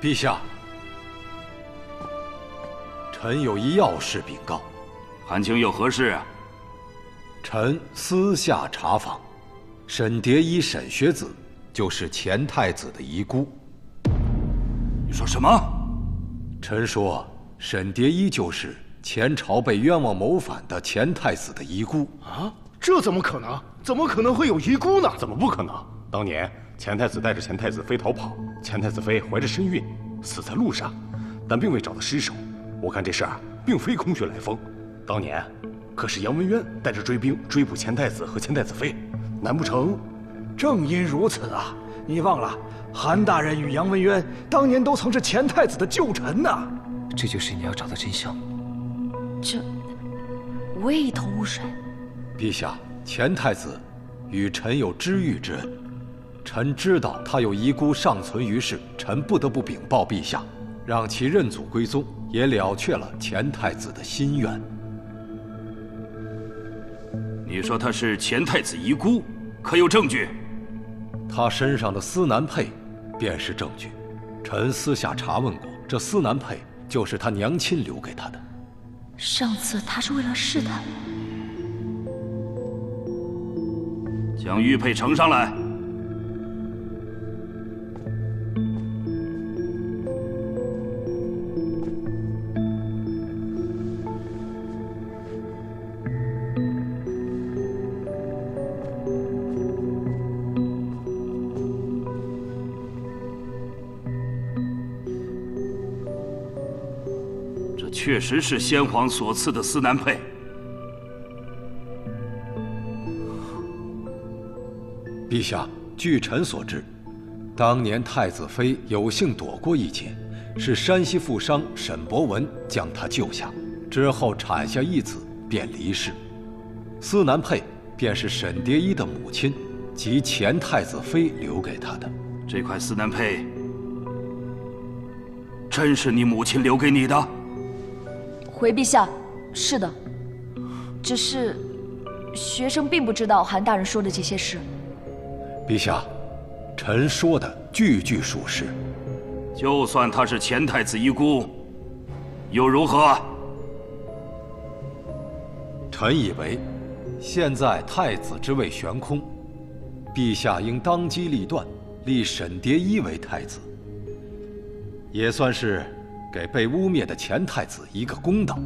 陛下，臣有一要事禀告。韩青有何事啊？臣私下查访，沈蝶衣沈学子就是前太子的遗孤。你说什么？臣说沈蝶衣就是前朝被冤枉谋反的前太子的遗孤。啊？这怎么可能？怎么可能会有遗孤呢？怎么不可能？当年前太子带着前太子妃逃跑，前太子妃怀着身孕，死在路上，但并未找到尸首。我看这事儿并非空穴来风，当年可是杨文渊带着追兵追捕前太子和前太子妃，难不成？正因如此啊！你忘了，韩大人与杨文渊当年都曾是前太子的旧臣呐。这就是你要找的真相。这，我也一头雾水。陛下，前太子与臣有知遇之恩，臣知道他有遗孤尚存于世，臣不得不禀报陛下，让其认祖归宗，也了却了前太子的心愿。你说他是前太子遗孤，可有证据？他身上的丝南佩便是证据。臣私下查问过，这丝南佩就是他娘亲留给他的。上次他是为了试探我。将玉佩呈上来。这确实是先皇所赐的丝南佩。陛下，据臣所知，当年太子妃有幸躲过一劫，是山西富商沈博文将她救下，之后产下一子便离世。丝南佩便是沈蝶衣的母亲及前太子妃留给他的。这块丝南佩真是你母亲留给你的？回陛下，是的。只是学生并不知道韩大人说的这些事。陛下，臣说的句句属实。就算他是前太子遗孤，又如何？臣以为，现在太子之位悬空，陛下应当机立断，立沈蝶衣为太子，也算是给被污蔑的前太子一个公道。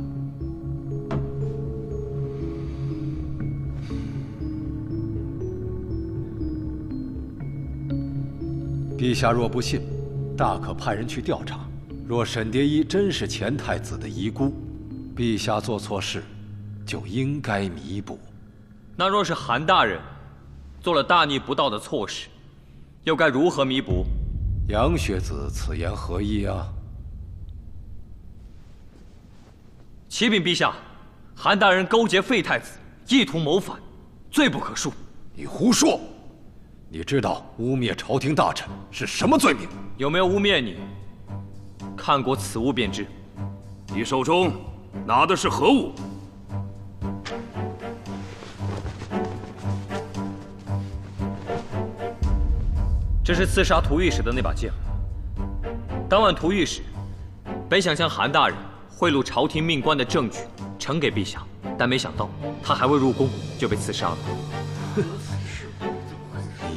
陛下若不信，大可派人去调查。若沈蝶衣真是前太子的遗孤，陛下做错事，就应该弥补。那若是韩大人做了大逆不道的错事，又该如何弥补？杨学子此言何意啊？启禀陛下，韩大人勾结废太子，意图谋反，罪不可恕。你胡说！你知道污蔑朝廷大臣是什么罪名？有没有污蔑你？看过此物便知。你手中拿的是何物？这是刺杀屠御史的那把剑。当晚屠御史本想将韩大人贿赂朝廷命官的证据呈给陛下，但没想到他还未入宫就被刺杀了。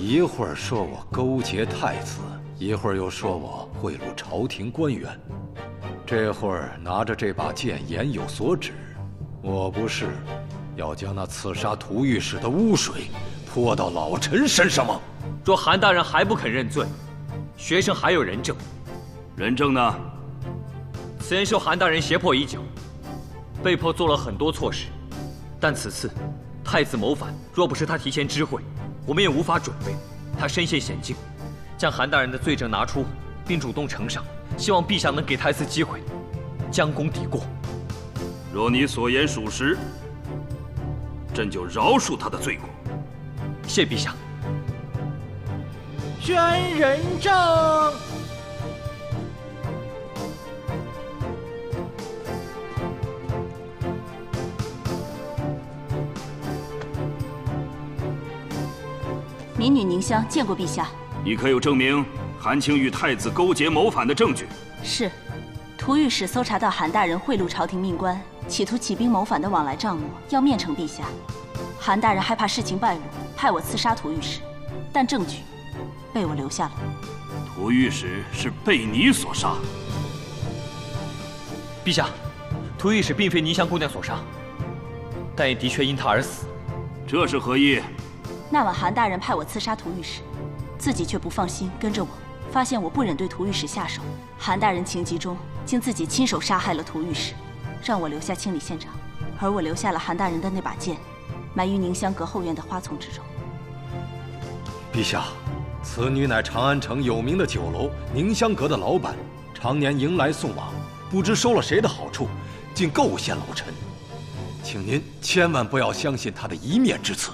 你一会儿说我勾结太子，一会儿又说我贿赂朝廷官员，这会儿拿着这把剑言有所指，我不是要将那刺杀屠御史的污水泼到老臣身上吗？若韩大人还不肯认罪，学生还有人证。人证呢？此人受韩大人胁迫已久，被迫做了很多错事，但此次太子谋反，若不是他提前知会，我们也无法准备。他身陷险境，将韩大人的罪证拿出，并主动呈上，希望陛下能给他一次机会，将功抵过。若你所言属实，朕就饶恕他的罪过。谢陛下。宣人证。民女宁香见过陛下。你可有证明韩青与太子勾结谋反的证据。是，涂御史搜查到韩大人贿赂朝廷命官，企图起兵谋反的往来账目，要面呈陛下。韩大人害怕事情败露，派我刺杀涂御史，但证据被我留下了。涂御史是被你所杀。陛下，涂御史并非宁香姑娘所杀，但也的确因她而死。这是何意？那晚韩大人派我刺杀涂御史，自己却不放心，跟着我。发现我不忍对涂御史下手，韩大人情急中竟自己亲手杀害了涂御史，让我留下清理现场。而我留下了韩大人的那把剑，埋于宁香阁后院的花丛之中。陛下，此女乃长安城有名的酒楼宁香阁的老板，常年迎来送往，不知收了谁的好处，竟构陷老臣。请您千万不要相信她的一面之词。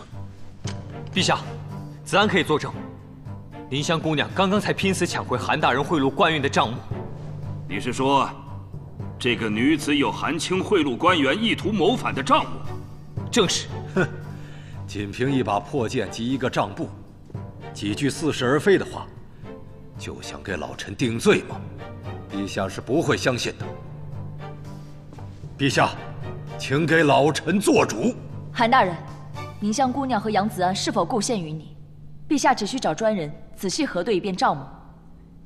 陛下，子安可以作证。宁香姑娘刚刚才拼死抢回韩大人贿赂官员的账目。你是说，这个女子有韩青贿赂官员、意图谋反的账目？正是。哼，仅凭一把破剑及一个账簿，几句似是而非的话，就想给老臣定罪吗？陛下是不会相信的。陛下，请给老臣做主。韩大人，宁香姑娘和杨子安是否构陷于你？陛下只需找专人仔细核对一遍账目，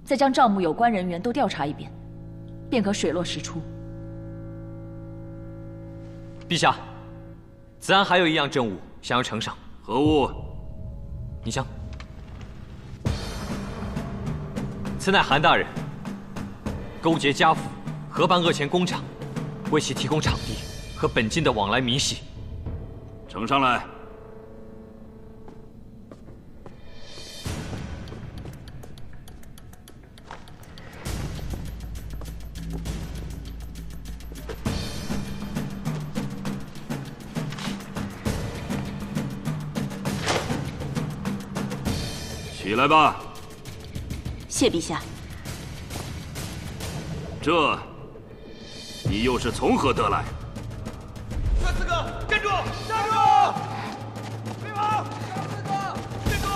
再将账目有关人员都调查一遍，便可水落石出。陛下，子安还有一样政务想要呈上。何物？宁香，此乃韩大人勾结家父，合办恶钱工厂，为其提供场地和本金的往来明细。呈上来。起来吧。谢陛下。这，你又是从何得来？三四个，站住！站住！别跑！三四个，站住！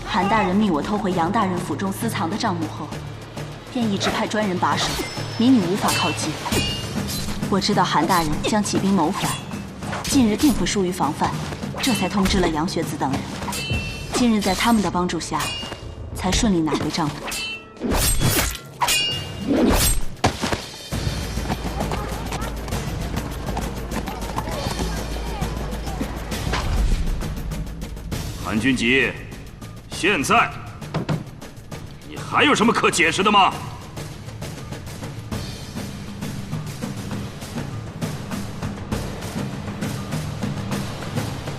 韩大人命我偷回杨大人府中私藏的账目后，便一直派专人把守，民女无法靠近。我知道韩大人将起兵谋反，近日定会疏于防范，这才通知了杨学子等人。今日在他们的帮助下，才顺利拿回账目。韩君集，现在你还有什么可解释的吗？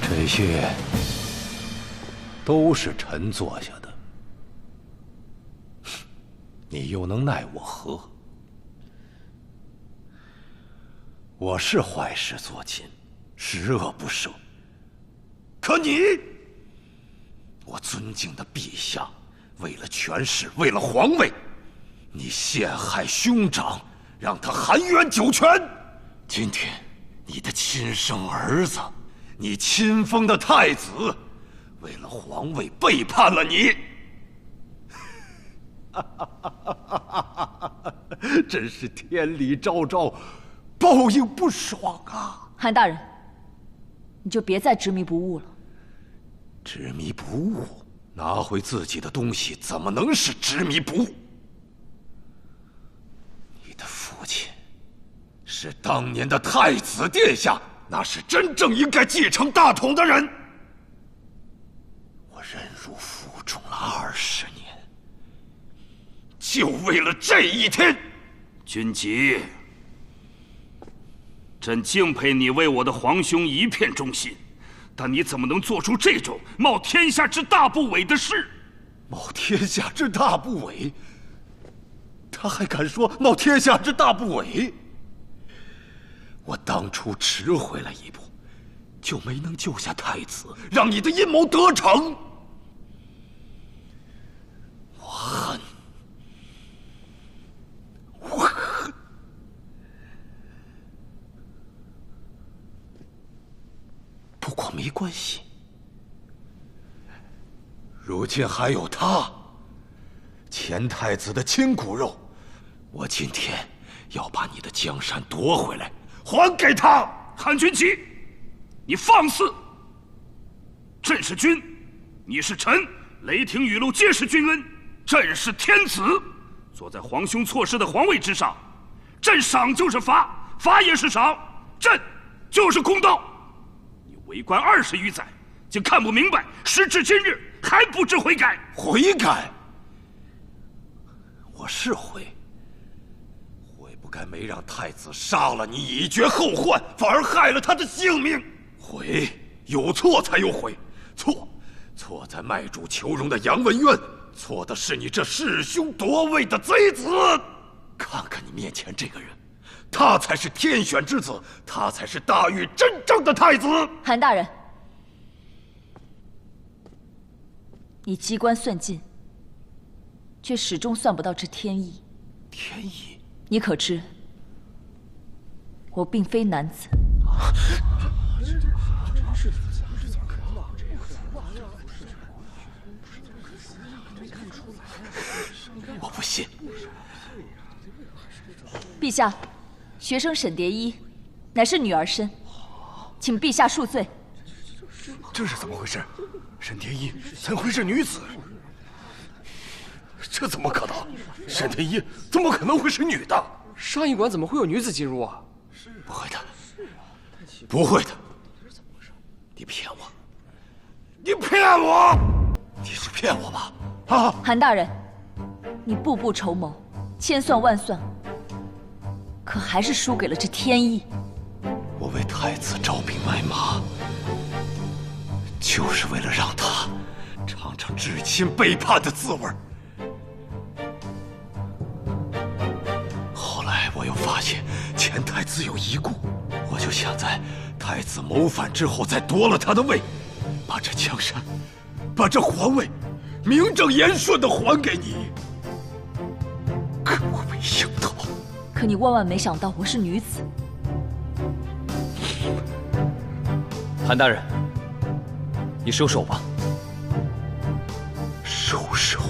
这些都是臣做下的，你又能奈我何？我是坏事做尽，十恶不赦。可你，我尊敬的陛下，为了权势，为了皇位，你陷害兄长，让他含冤九泉。今天，你的亲生儿子，你亲封的太子，为了皇位背叛了你。真是天理昭昭，报应不爽啊！韩大人，你就别再执迷不悟了。执迷不悟，拿回自己的东西怎么能是执迷不悟？你的父亲是当年的太子殿下，那是真正应该继承大统的人。我忍辱负重了20年，就为了这一天。君集，朕敬佩你为我的皇兄一片忠心，但你怎么能做出这种冒天下之大不韪的事？冒天下之大不韪？他还敢说冒天下之大不韪？我当初迟回来一步，就没能救下太子，让你的阴谋得逞。我恨，我恨。不过没关系，如今还有他，前太子的亲骨肉，我今天要把你的江山夺回来，还给他。韩军旗，你放肆！朕是君，你是臣，雷霆雨露皆是君恩。朕是天子，坐在皇兄错失的皇位之上，朕赏就是罚，罚也是赏，朕就是公道。你为官20余载，竟看不明白，时至今日还不知悔改。悔改？我是悔。不该没让太子杀了你以绝后患，反而害了他的性命。悔，有错才有悔。错在卖主求荣的杨文渊，错的是你这弑兄夺位的贼子。看看你面前这个人，他才是天选之子，他才是大禹真正的太子。韩大人，你机关算尽，却始终算不到这天意。天意？你可知，我并非男子。我不信。陛下，学生沈蝶衣乃是女儿身，请陛下恕罪。这是怎么回事？沈蝶衣怎会是女子？这怎么可能？沈蝶衣怎么可能会是女的？上医馆怎么会有女子进入啊？不会的，不会的！你骗我！你骗我！你是骗我吧？啊！韩大人，你步步筹谋，千算万算，可还是输给了这天意。我为太子招兵买马，就是为了让他尝尝至亲背叛的滋味。后来我又发现前太子有遗故，我就想在太子谋反之后再夺了他的位，把这江山，把这皇位名正言顺地还给你。可我没想到，可你万万没想到我是女子。韩大人，你收手吧。收手？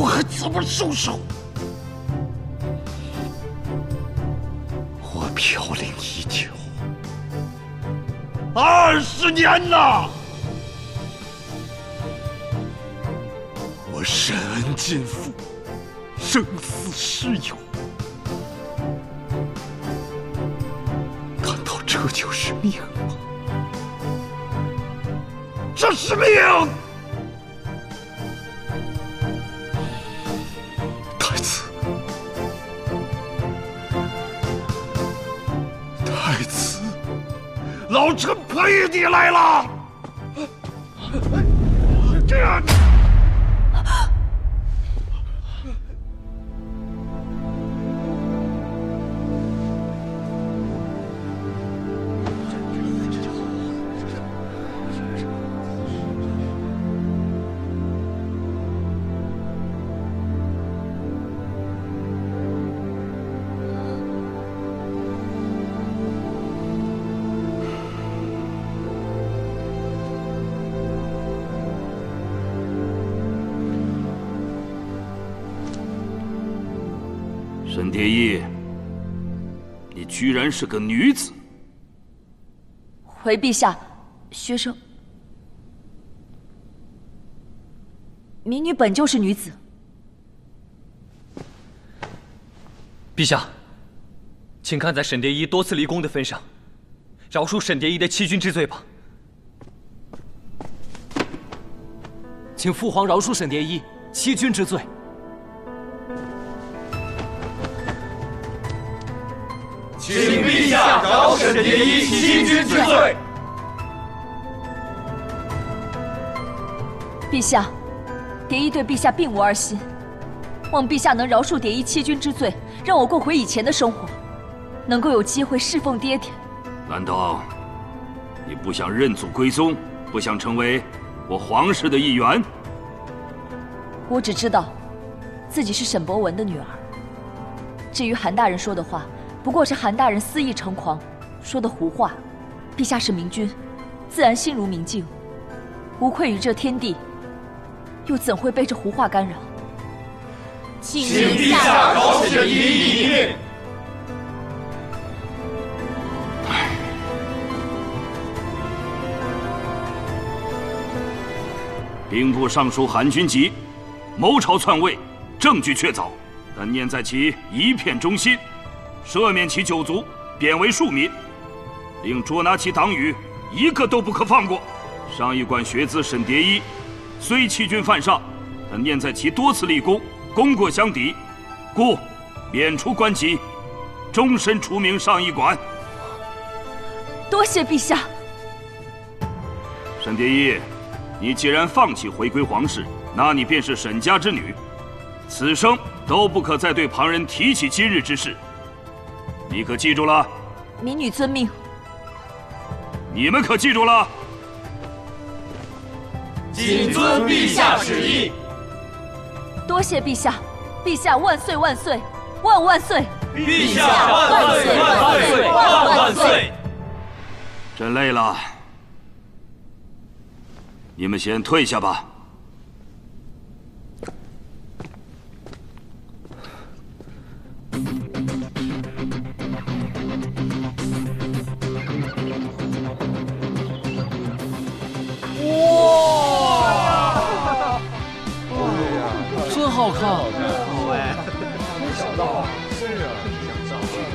我还怎么收手？我飘零已久，20年了。我深恩尽付，生死师友。难道这就是命吗？这是命！太子，太子，老臣陪你来了。这样。沈蝶衣，你居然是个女子！回陛下，学生民女本就是女子。陛下，请看在沈蝶衣多次立功的份上，饶恕沈蝶衣的欺君之罪吧。请父皇饶恕沈蝶衣欺君之罪。请陛下饶沈蝶衣欺君之罪。陛下，蝶衣对陛下并无二心，望陛下能饶恕蝶衣欺君之罪，让我过回以前的生活，能够有机会侍奉爹爹。难道你不想认祖归宗，不想成为我皇室的一员？我只知道自己是沈博文的女儿，至于韩大人说的话，不过是韩大人肆意成狂说的胡话。陛下是明君，自然心如明镜，无愧于这天地，又怎会被这胡话干扰？请陛下饶沈蝶衣一命。兵部尚书韩君集谋朝篡位，证据确凿，但念在其一片忠心，赦免其九族，贬为庶民，并捉拿其党羽，一个都不可放过。上一馆学子沈蝶衣虽欺君犯上，但念在其多次立功，功过相抵，故免除官籍，终身除名上一馆。多谢陛下。沈蝶衣，你既然放弃回归皇室，那你便是沈家之女，此生都不可再对旁人提起今日之事。你可记住了？民女遵命。你们可记住了？谨遵陛下旨意。多谢陛下，陛下万岁万岁万万岁！陛下万岁万岁万万岁！真累了，你们先退下吧。真好看！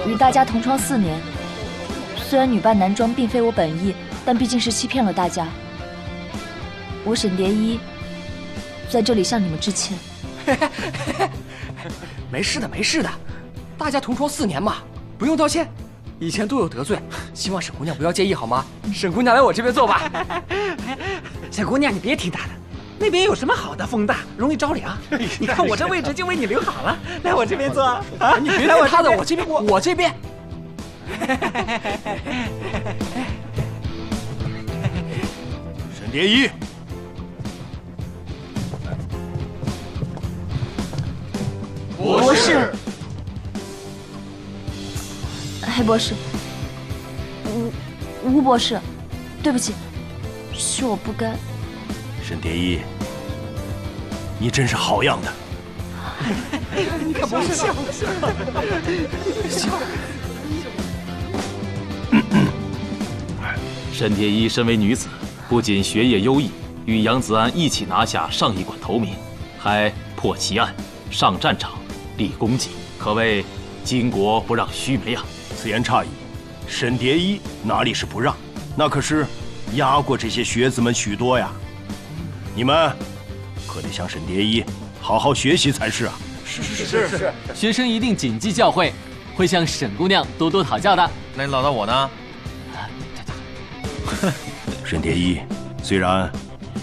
与大家同窗4年，虽然女扮男装并非我本意，但毕竟是欺骗了大家。我沈蝶衣在这里向你们致歉。没事的，没事的，大家同窗4年嘛，不用道歉。以前都有得罪，希望沈姑娘不要介意好吗？沈姑娘来我这边坐吧。小姑娘，你别提他的，那边有什么好的风大，容易着凉。你看我这位置就为你留好了，来我这边坐啊！你别听他的，我这边，我这边。沈蝶衣，博士，黑博士，吴博士，对不起，是我不该。沈蝶衣，你真是好样的！你可不是笑。沈蝶衣身为女子，不仅学业优异，与杨子安一起拿下上一馆头名，还破奇案、上战场、立功绩，可谓巾帼不让须眉啊！此言差矣，沈蝶衣哪里是不让，那可是压过这些学子们许多呀。你们可得向沈蝶衣好好学习才是啊！是，学生一定谨记教诲，会向沈姑娘多多讨教的。那你唠叨我呢？沈蝶衣，虽然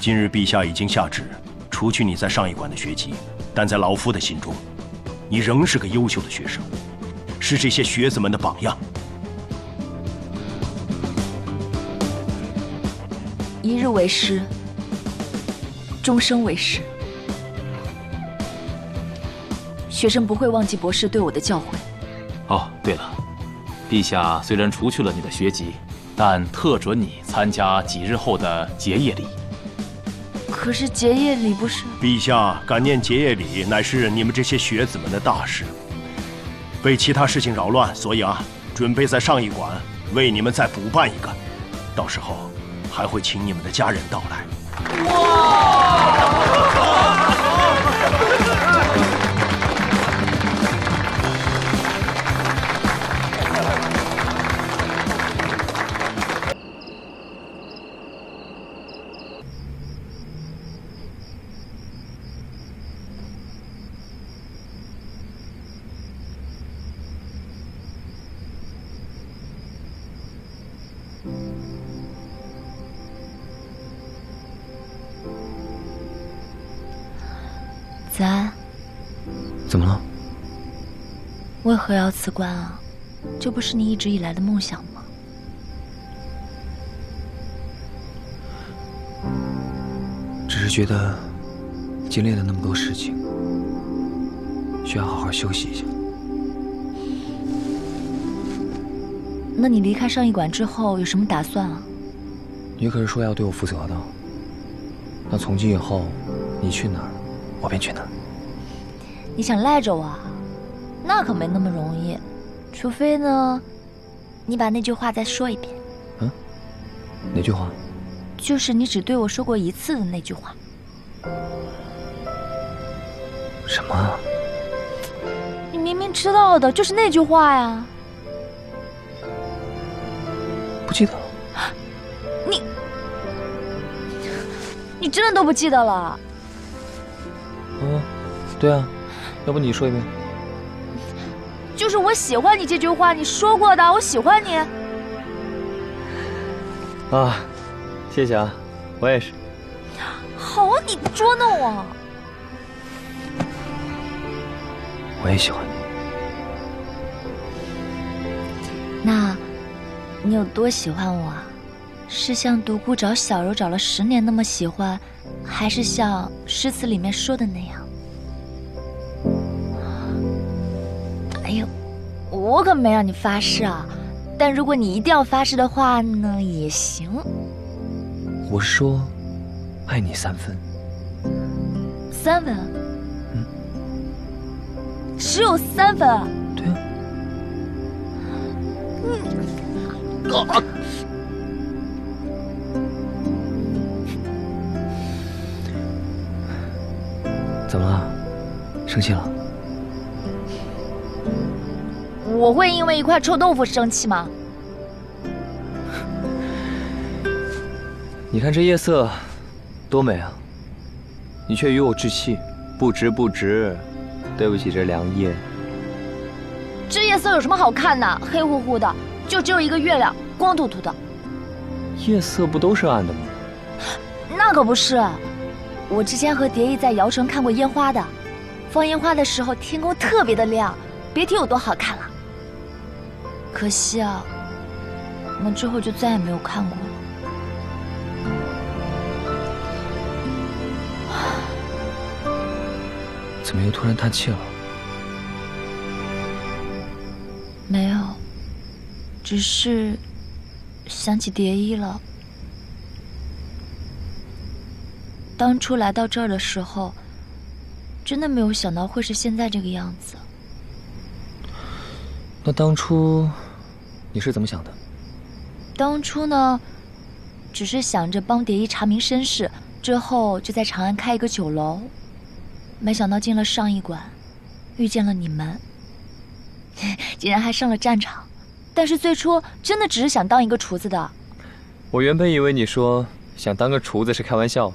今日陛下已经下旨除去你在上一馆的学籍，但在老夫的心中，你仍是个优秀的学生，是这些学子们的榜样。一日为师，终生为师。学生不会忘记博士对我的教诲。哦，对了，陛下虽然除去了你的学籍，但特准你参加几日后的结业礼。可是结业礼不是？陛下感念结业礼乃是你们这些学子们的大事，被其他事情扰乱，所以准备在上一馆为你们再补办一个，到时候还会请你们的家人到来。子安，怎么了？为何要辞官啊？这不是你一直以来的梦想吗？只是觉得经历了那么多事情，需要好好休息一下。那你离开上一馆之后有什么打算啊？你可是说要对我负责的，那从今以后你去哪儿，我便去哪儿。你想赖着我啊？那可没那么容易，除非呢，你把那句话再说一遍。嗯？哪句话？就是你只对我说过一次的那句话。什么啊？你明明知道的，就是那句话呀。不记得了。你真的都不记得了？嗯，对啊，要不你说一遍？就是我喜欢你这句话，你说过的，我喜欢你。啊，谢谢啊，我也是。好啊，你捉弄我。我也喜欢你。那，你有多喜欢我啊？是像独孤找小柔找了10年那么喜欢，还是像诗词里面说的那样？哎呦，我可没让你发誓啊，但如果你一定要发誓的话呢，也行。我说，爱你3分。3分？嗯，只有3分啊？对啊。怎么了？生气了？我会因为一块臭豆腐生气吗？你看这夜色，多美啊！你却与我置气，不值不值。对不起这良夜。这夜色有什么好看的？黑乎乎的，就只有一个月亮，光秃秃的。夜色不都是暗的吗？那可不是。我之前和蝶衣在瑶城看过烟花的，放烟花的时候天空特别的亮，别提有多好看了。可惜啊，那之后就再也没有看过了。怎么又突然叹气了？没有，只是想起蝶衣了。当初来到这儿的时候，真的没有想到会是现在这个样子。那当初你是怎么想的？当初呢，只是想着帮蝶衣查明身世，之后就在长安开一个酒楼。没想到进了上驿馆，遇见了你们，竟然还上了战场。但是最初真的只是想当一个厨子的。我原本以为你说想当个厨子是开玩笑。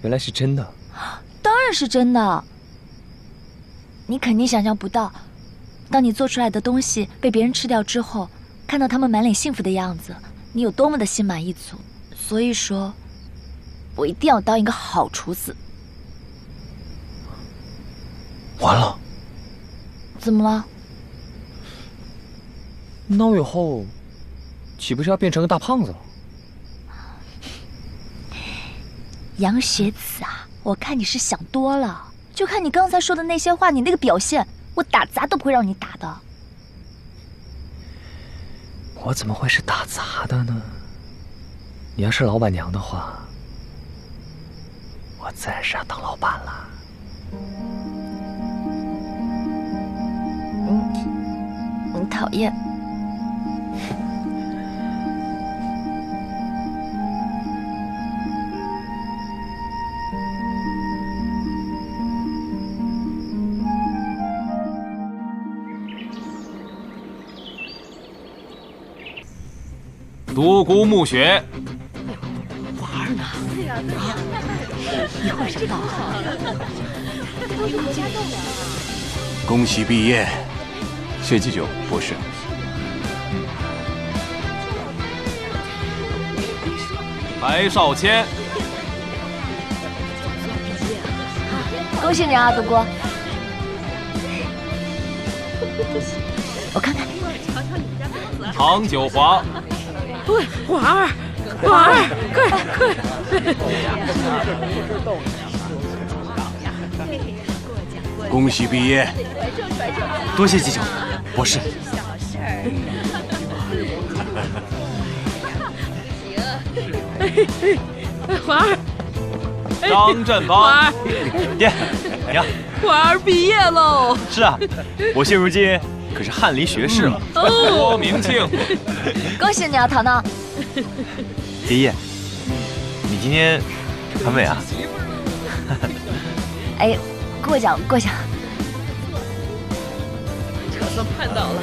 原来是真的，当然是真的。你肯定想象不到，当你做出来的东西被别人吃掉之后，看到他们满脸幸福的样子，你有多么的心满意足。所以说，我一定要当一个好厨子。完了，怎么了？那我以后岂不是要变成个大胖子了？杨学子啊，我看你是想多了。就看你刚才说的那些话，你那个表现，我打杂都不会让你打的。我怎么会是打杂的呢？你要是老板娘的话，我自然是要当老板了。你讨厌。独孤暮雪，华儿呢？一会儿就到。恭喜毕业，谢祭酒博士。白少谦，恭喜你啊，独孤。我看看。唐九华。对，华儿，华儿，快！恭喜毕业，多谢祭酒博士。华儿，张振邦，爹，娘，婉儿毕业喽。是啊，我现如今可是翰林学士了。郭明庆，恭喜你啊，糖糖。爹爷，你今天很美啊。哎，过奖过奖。这算盼到了。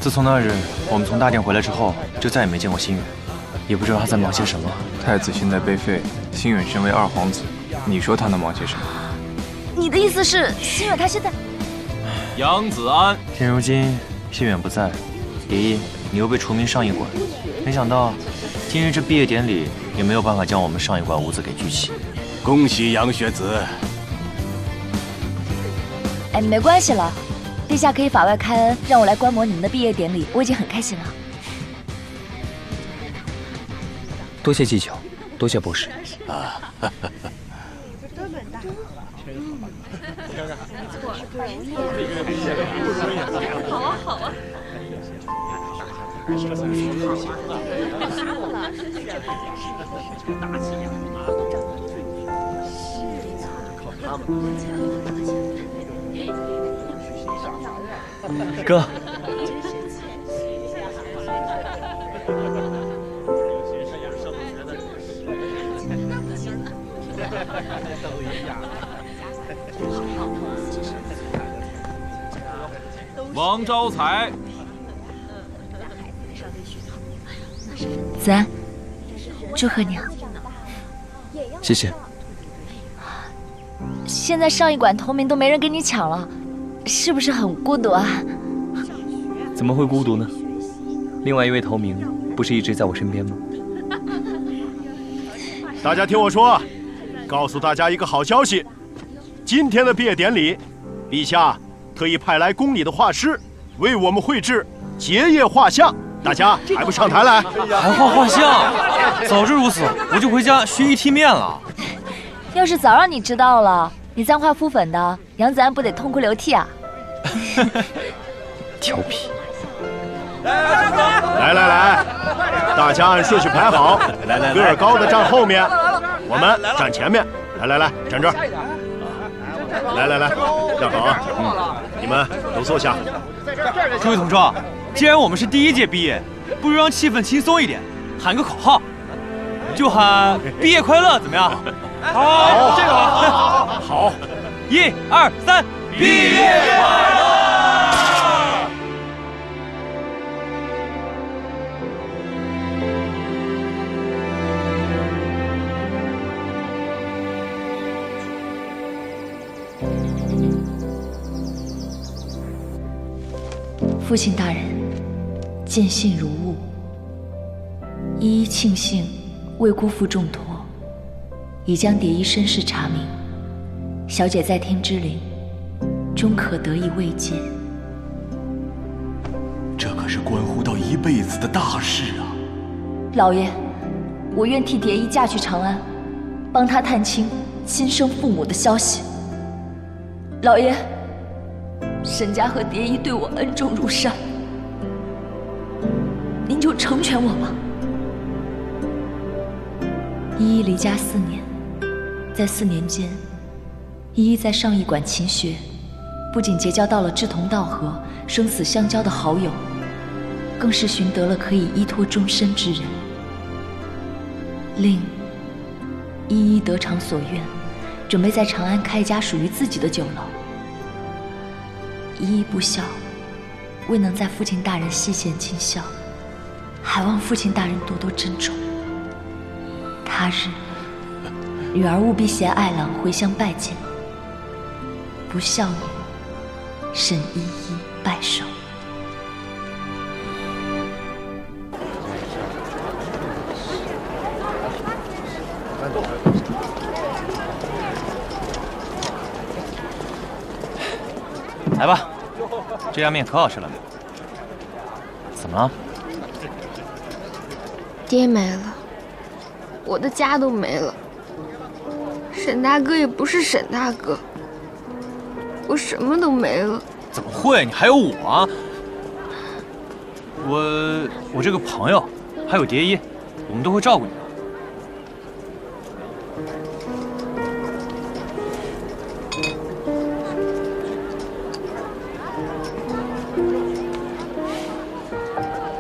自从那日我们从大殿回来之后，就再也没见过心远，也不知道他在忙些什么。太子现在被废，心远身为二皇子，你说他能忙些什么？你的意思是，心远他现在？杨子安，现如今心远不在，蝶衣你又被除名上一馆，没想到今日这毕业典礼也没有办法将我们上一馆五子给聚齐。恭喜杨学子。哎，没关系了，陛下可以法外开恩，让我来观摩你们的毕业典礼，我已经很开心了。多谢祭酒，多谢博士。啊，好啊好啊。哥。王招财，子安，祝贺你啊！谢谢。现在上一馆头名都没人跟你抢了，是不是很孤独啊？怎么会孤独呢？另外一位头名不是一直在我身边吗？大家听我说，告诉大家一个好消息，今天的毕业典礼，陛下特意派来宫里的画师为我们绘制结业画像，大家还不上台来？还画画像？早知如此，我就回家学艺踢面了。要是早让你知道了，你簪花敷粉的，杨子安不得痛哭流涕啊？调皮。来，大家按顺序排好，个儿高的站后面，我们站前面。来，站这儿。来，站好啊！你们都坐下。诸位同窗，既然我们是第一届毕业，不如让气氛轻松一点，喊个口号，就喊“毕业快乐”，怎么样？好，这个好。1、2、3，毕业快乐！父亲大人，见信如晤，一一庆幸未辜负重托，已将蝶衣身世查明，小姐在天之灵，终可得以慰藉。这可是关乎到一辈子的大事啊！老爷，我愿替蝶衣嫁去长安，帮她探清亲生父母的消息。老爷，沈家和蝶衣对我恩重如山，您就成全我吧。依依离家4年，在4年间，依依在上一馆勤学，不仅结交到了志同道合、生死相交的好友，更是寻得了可以依托终身之人，令依依得偿所愿，准备在长安开一家属于自己的酒楼。依依不孝，未能在父亲大人膝前尽孝，还望父亲大人多多珍重。他日，女儿务必携爱郎回乡拜见。不孝女，沈依依拜寿。来吧，这家面可好吃了。怎么了？爹没了，我的家都没了，沈大哥也不是沈大哥，我什么都没了。怎么会？你还有我啊！我这个朋友，还有蝶衣，我们都会照顾你的。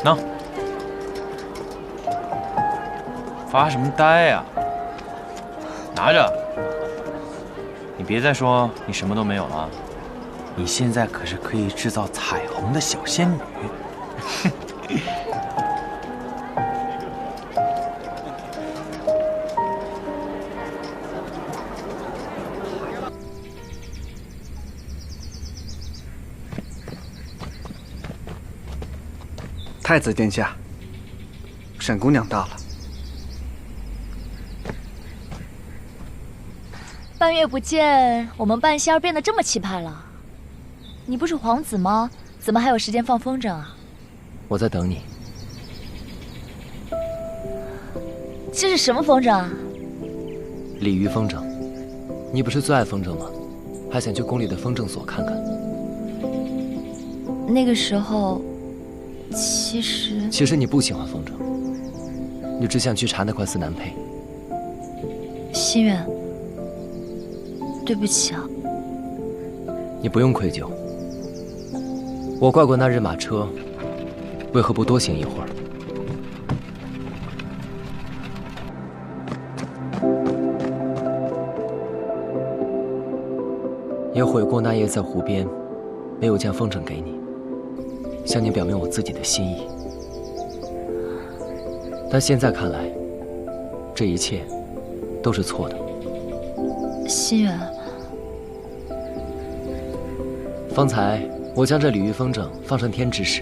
喏，发什么呆呀？拿着。你别再说你什么都没有了，你现在可是可以制造彩虹的小仙女。太子殿下，沈姑娘到了。半月不见，我们半仙儿变得这么气派了。你不是皇子吗？怎么还有时间放风筝啊？我在等你。这是什么风筝啊？鲤鱼风筝。你不是最爱风筝吗？还想去宫里的风筝所看看。那个时候，其实你不喜欢风筝，你只想去查那块司南佩。心愿，对不起啊。你不用愧疚。我怪过那日马车，为何不多行一会儿？也悔过那夜在湖边，没有将风筝给你，向你表明我自己的心意。但现在看来，这一切都是错的。心愿，方才我将这鲤鱼风筝放上天之时，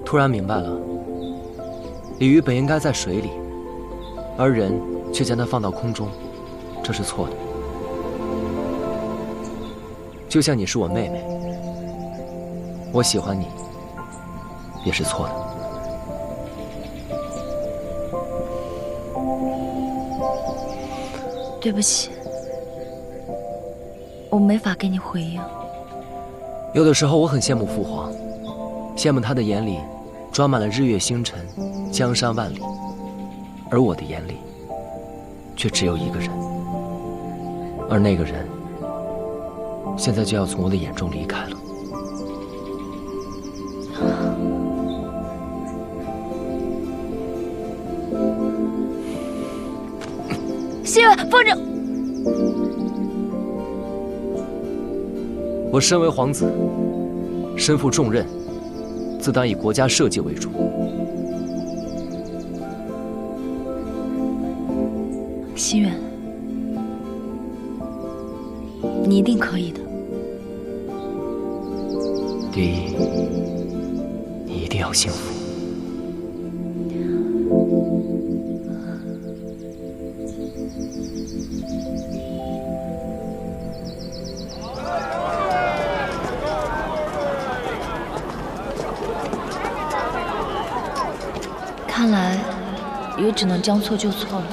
突然明白了，鲤鱼本应该在水里，而人却将它放到空中，这是错的。就像你是我妹妹，我喜欢你，也是错的。对不起，我没法给你回应。有的时候我很羡慕父皇，羡慕他的眼里装满了日月星辰、江山万里，而我的眼里却只有一个人，而那个人现在就要从我的眼中离开了。心愿，风筝。我身为皇子，身负重任，自当以国家社稷为主。心愿，你一定可以的。第一，你一定要幸福。看来也只能将错就错了。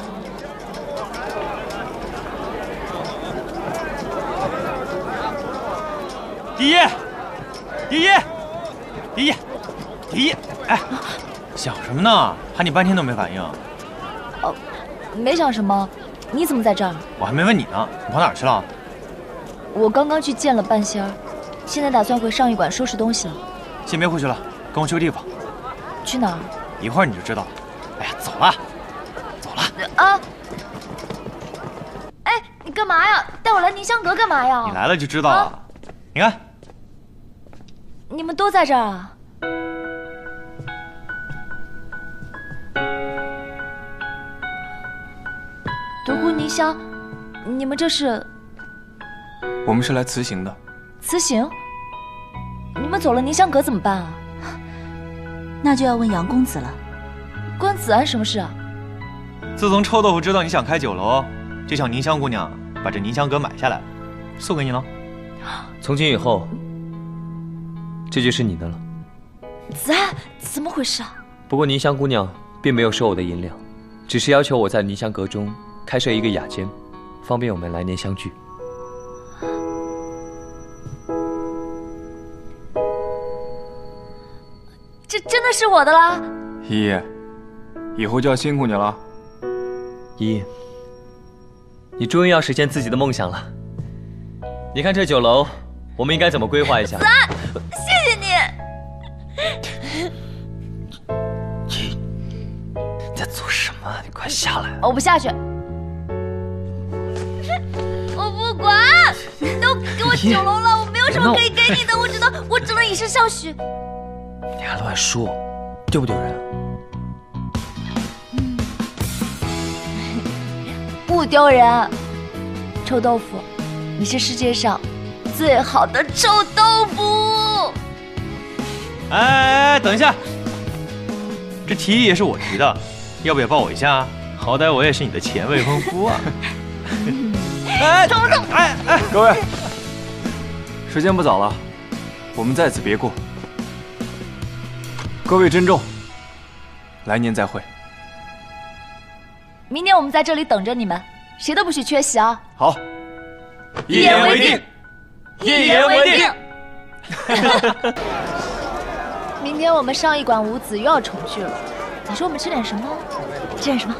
第一，哎，想什么呢？喊你半天都没反应。哦，没想什么。你怎么在这儿？我还没问你呢，你跑哪儿去了？我刚刚去见了半仙儿，现在打算回上驿馆收拾东西了。先别回去了，跟我去个地方。去哪儿？一会儿你就知道了。哎呀，走了，走了。啊！哎，你干嘛呀？带我来宁香阁干嘛呀？你来了就知道了。你看，你们都在这儿啊？独孤宁香，你们这是？我们是来辞行的。辞行？你们走了宁香阁怎么办啊？那就要问杨公子了。关子安什么事啊？自从臭豆腐知道你想开酒楼，就向宁香姑娘把这宁香阁买下来了，送给你了。从今以后，这就是你的了。子安，怎么回事啊？不过宁香姑娘并没有收我的银两，只是要求我在宁香阁中开设一个雅间，方便我们来年相聚。这真的是我的啦！依依，以后就要辛苦你了。依依，你终于要实现自己的梦想了。你看这酒楼，我们应该怎么规划一下？子安，谢谢你。下来！我不下去，我不管，都给我酒楼了，我没有什么可以给你的，我只能以身相许。你还乱说，丢不丢人？不丢人。臭豆腐，你是世界上最好的臭豆腐。哎，等一下，这提议也是我提的，要不也抱我一下？好歹我也是你的前未婚夫啊！哎，各位，时间不早了，我们在此别过。各位珍重，来年再会。明年我们在这里等着你们，谁都不许缺席啊！好，一言为定，一言为定。明天我们上一馆五子又要重聚了，你说我们吃点什么？吃点什么？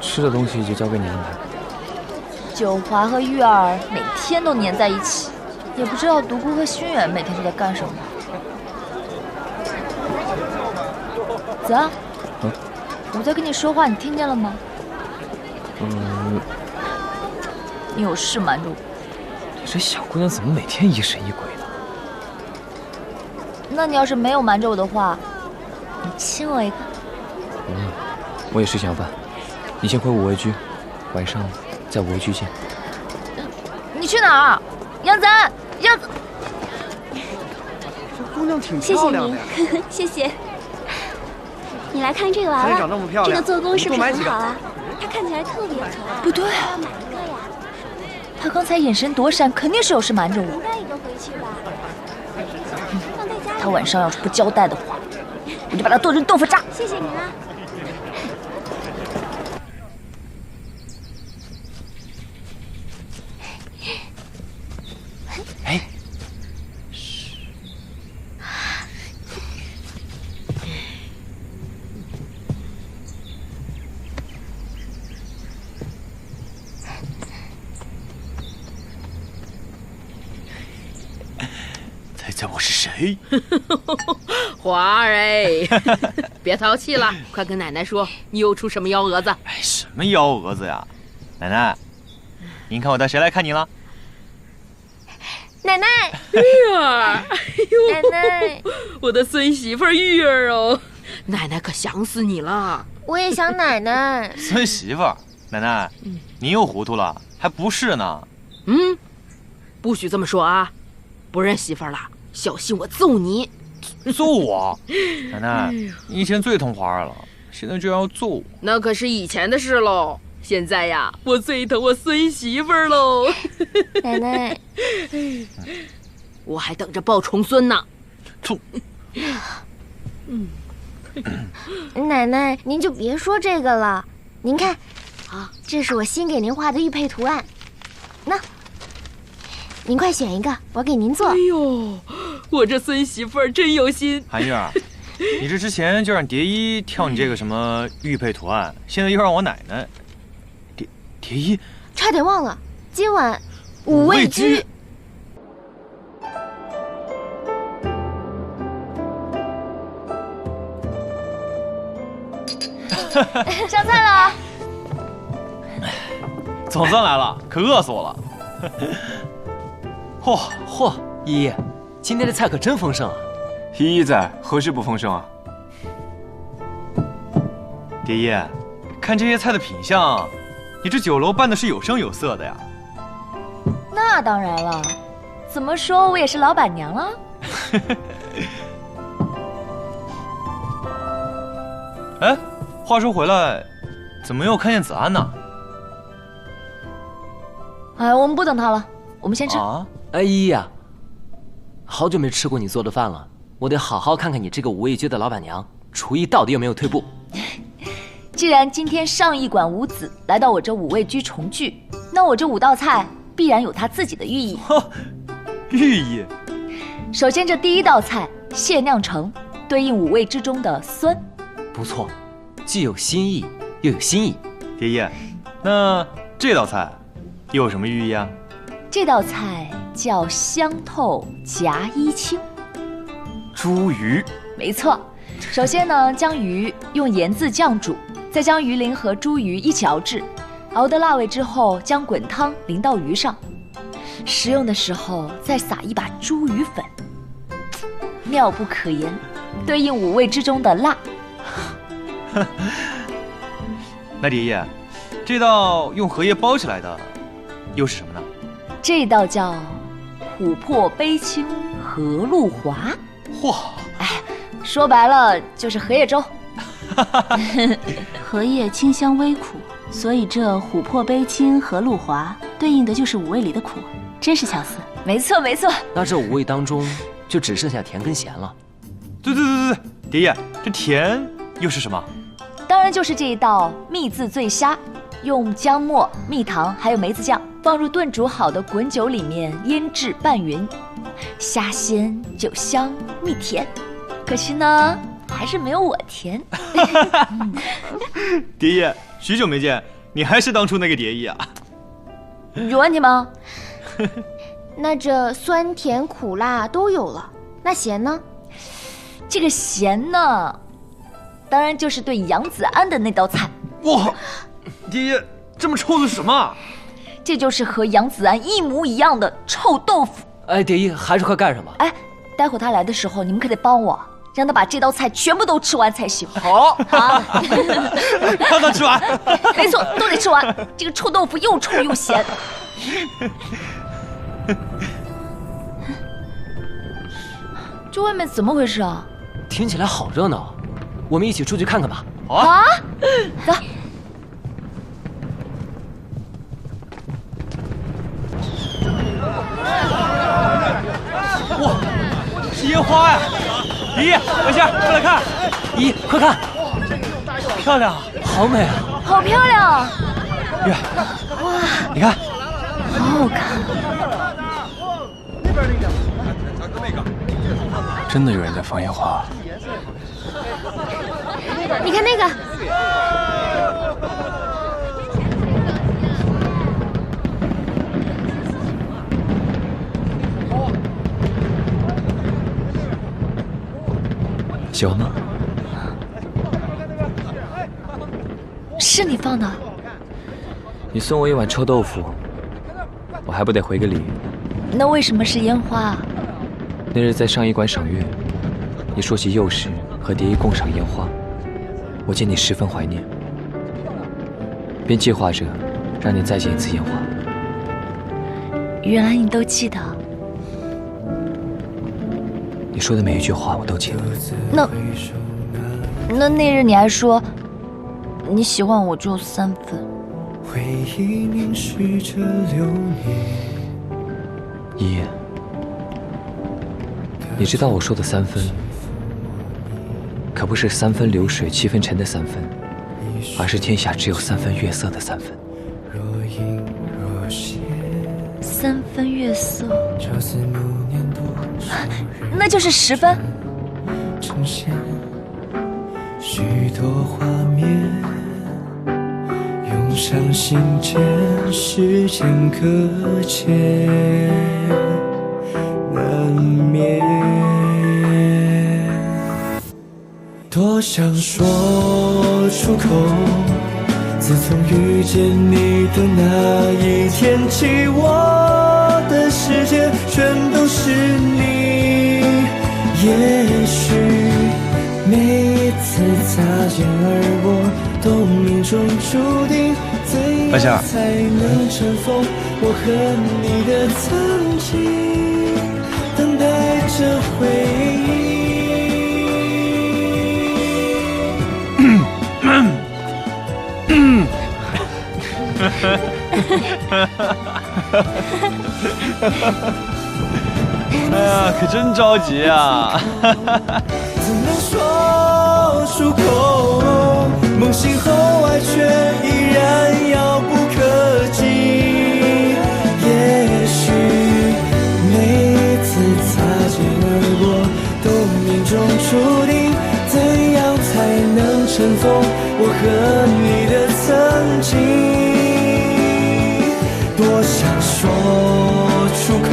吃的东西就交给你安排。九华和玉儿每天都黏在一起，也不知道独孤和轩辕每天都在干什么。子安，我在跟你说话，你听见了吗？你有事瞒着我？这小姑娘怎么每天疑神疑鬼的？那你要是没有瞒着我的话，你亲我一个。我也是想饭，你先回五味居，晚上在五味居见。你去哪儿？杨子安，杨子，这姑娘挺谢谢漂亮的呀。你，谢谢。你来看这个娃现在长娃，这么漂亮这个做工是不是多买几个很好啊？它看起来特别可爱。不对啊，他刚才眼神躲闪，肯定是有事瞒着我。带一个回去吧。放在家里。他晚上要是不交代的话，我就把他剁成豆腐渣。谢谢你啦。哎，猜猜我是谁？华儿哎，别淘气了，快跟奶奶说，你又出什么幺蛾子？哎，什么幺蛾子呀？奶奶，您看我带谁来看你了？奶奶，玉儿，哎呦，奶奶，我的孙媳妇玉儿哦，奶奶可想死你了。我也想奶奶。孙媳妇儿，奶奶，您又糊涂了，还不是呢？不许这么说啊！不认媳妇儿了，小心我揍你！揍我？奶奶，你以前最疼华儿了，现在居然要揍我？那可是以前的事喽。现在呀，我最疼我孙媳妇儿喽。奶奶，我还等着抱重孙呢。奶奶，您就别说这个了。您看，这是我新给您画的玉佩图案。那，您快选一个，我给您做。哎呦，我这孙媳妇儿真有心。韩玉儿，你这之前就让蝶衣跳你这个什么玉佩图案，现在又让我奶奶。蝶衣，差点忘了，今晚五味居。上菜了。总算来了，可饿死我了。嚯，依依，今天的菜可真丰盛啊！依依在，何事不丰盛啊？蝶衣，看这些菜的品相，你这酒楼办的是有声有色的呀。那当然了，怎么说我也是老板娘了。哎，话说回来，怎么又看见子安呢？哎，我们不等他了，我们先吃。哎依依啊，好久没吃过你做的饭了，我得好好看看你这个五味居的老板娘厨艺到底有没有退步。既然今天上一馆五子来到我这五味居重聚，那我这5道菜必然有它自己的寓意。寓意。首先，这第1道菜蟹酿橙，对应五味之中的酸。不错，既有新意又有新意。蝶衣，那这道菜又有什么寓意啊？这道菜叫香透夹衣青。茱萸。没错。首先呢，将鱼用盐渍酱煮，再将鱼鳞和猪鱼一起熬制，熬得辣味之后，将滚汤淋到鱼上。食用的时候再撒一把猪鱼粉，妙不可言，对应5味之中的辣。那蝶衣，这道用荷叶包起来的，又是什么呢？这道叫琥珀杯青荷露华。嚯！哎，说白了就是荷叶粥。荷叶清香微苦，所以这琥珀杯青荷露华对应的就是5味里的苦，真是巧思。没错没错。那这5味当中就只剩下甜跟咸了。对，蝶衣，这甜又是什么？当然就是这一道蜜渍醉虾，用姜末、蜜糖还有梅子酱放入炖煮好的滚酒里面腌制拌匀，虾鲜酒香蜜甜，可惜呢还是没有我甜。蝶衣，许久没见，你还是当初那个蝶衣啊？有问题吗？那这酸甜苦辣都有了，那咸呢？这个咸呢，当然就是对杨子安的那道菜。哇，蝶衣，这么臭的是什么？这就是和杨子安一模一样的臭豆腐。哎，蝶衣，还是快干什么？哎，待会他来的时候，你们可得帮我，让他把这道菜全部都吃完才行。好，让他吃完。没错，都得吃完。这个臭豆腐又臭又咸。这外面怎么回事啊？听起来好热闹，我们一起出去看看吧。好啊，走。哇，是烟花呀！蝶衣，文仙，快来看！咦，快看，漂亮，好美啊！好漂亮！月，哇，你看，好好看。真的有人在放烟花。你看那个，喜欢吗？是你放的？你送我一碗臭豆腐，我还不得回个礼？那为什么是烟花啊？那日在上医馆赏月，你说起幼时和蝶衣共赏烟花，我见你十分怀念，便计划着让你再见一次烟花。原来你都记得。你说的每一句话我都记得。那日你还说你喜欢我只有3分。回忆凝视着流年。依依，你知道我说的3分，可不是3分流水7分沉的3分，而是天下只有3分月色的3分。3分月色，那就是10分。呈现许多画面，涌上心间，时间搁浅，难免。多想说出口，自从遇见你的那一天起，我的世界全都是你。也许每一次擦肩而过都命中注定，怎样才能尘封我和你的曾经，等待着回忆。哎呀，可真着急啊！怎能说出口？梦醒后爱却依然遥不可及。也许每一次擦肩而过都命中注定，怎样才能尘封我和你的曾经？多想说出口，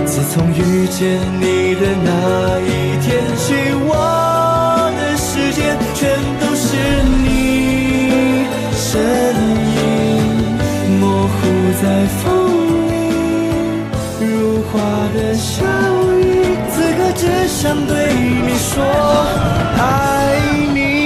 自从遇见你的那一天起，我的世界全都是你。话的笑语，此刻只想对你说爱你。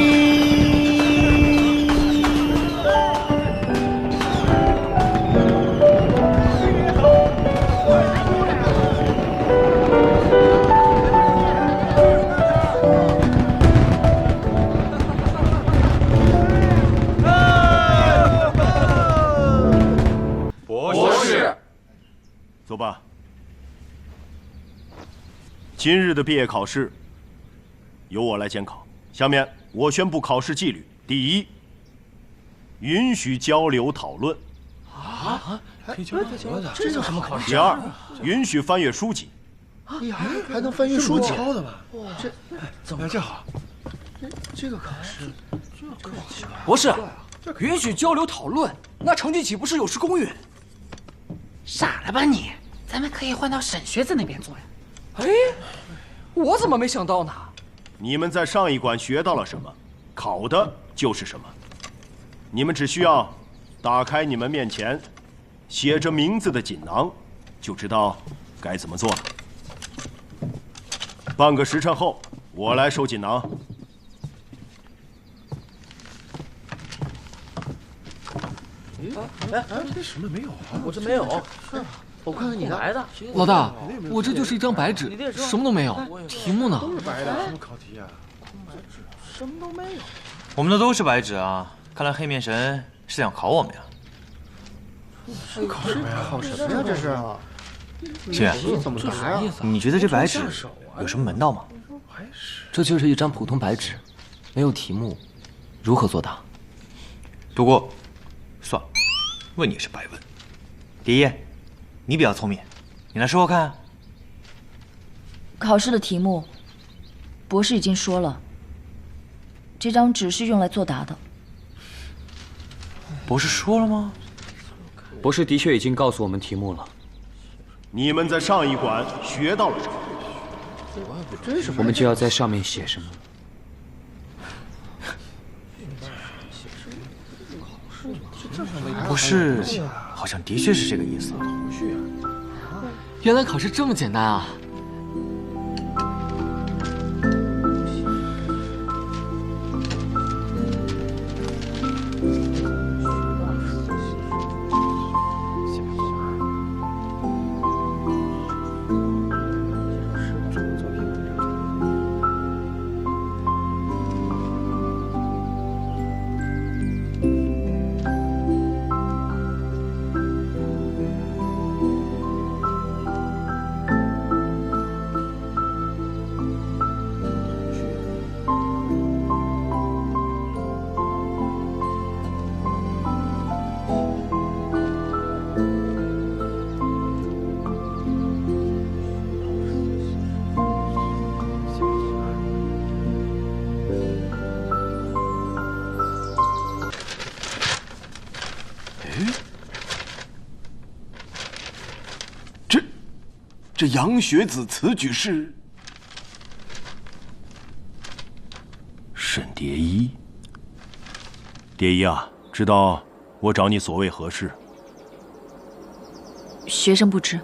走吧。今日的毕业考试由我来监考。下面我宣布考试纪律：第一，允许交流讨论；可以交流讨论的，这叫什么考试？第二，允许翻阅书籍。还能翻阅书籍？抄的吧？这怎么这好？这个考试，博士，允许交流讨论，那成绩岂不是有失公允？傻了吧你！咱们可以换到沈学子那边做呀。哎，我怎么没想到呢？你们在上一馆学到了什么，考的就是什么。你们只需要打开你们面前写着名字的锦囊，就知道该怎么做了。半个时辰后，我来收锦囊。这什么没有啊？我这没有。是，我看看你来的。老大，我这就是一张白纸，什么都没有。题目呢？都是白的。什么考题啊？什么都没有。我们的都是白纸啊！看来黑面神是想考我们呀。考什么呀？考什么呀？这是。心远，怎么答呀？你觉得这白纸有什么门道吗？这就是一张普通白纸，没有题目，如何作答？不过，算了，问你也是白问。蝶衣，你比较聪明，你来说说看。考试的题目，博士已经说了，这张纸是用来作答的。博士说了吗？博士的确已经告诉我们题目了。你们在上一馆学到了什么？我们就要在上面写什么。不是，好像的确是这个意思。原来考试这么简单啊！这杨学子此举是沈蝶衣。蝶衣啊，知道我找你所为何事？学生不知。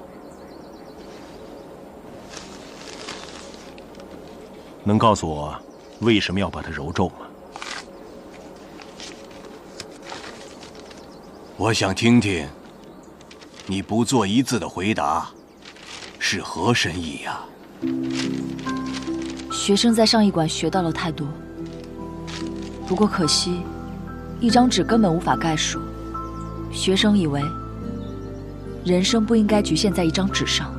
能告诉我为什么要把它揉皱吗？我想听听你不做一字的回答是何深意呀？学生在上一馆学到了太多，不过可惜，一张纸根本无法概述。学生以为，人生不应该局限在一张纸上，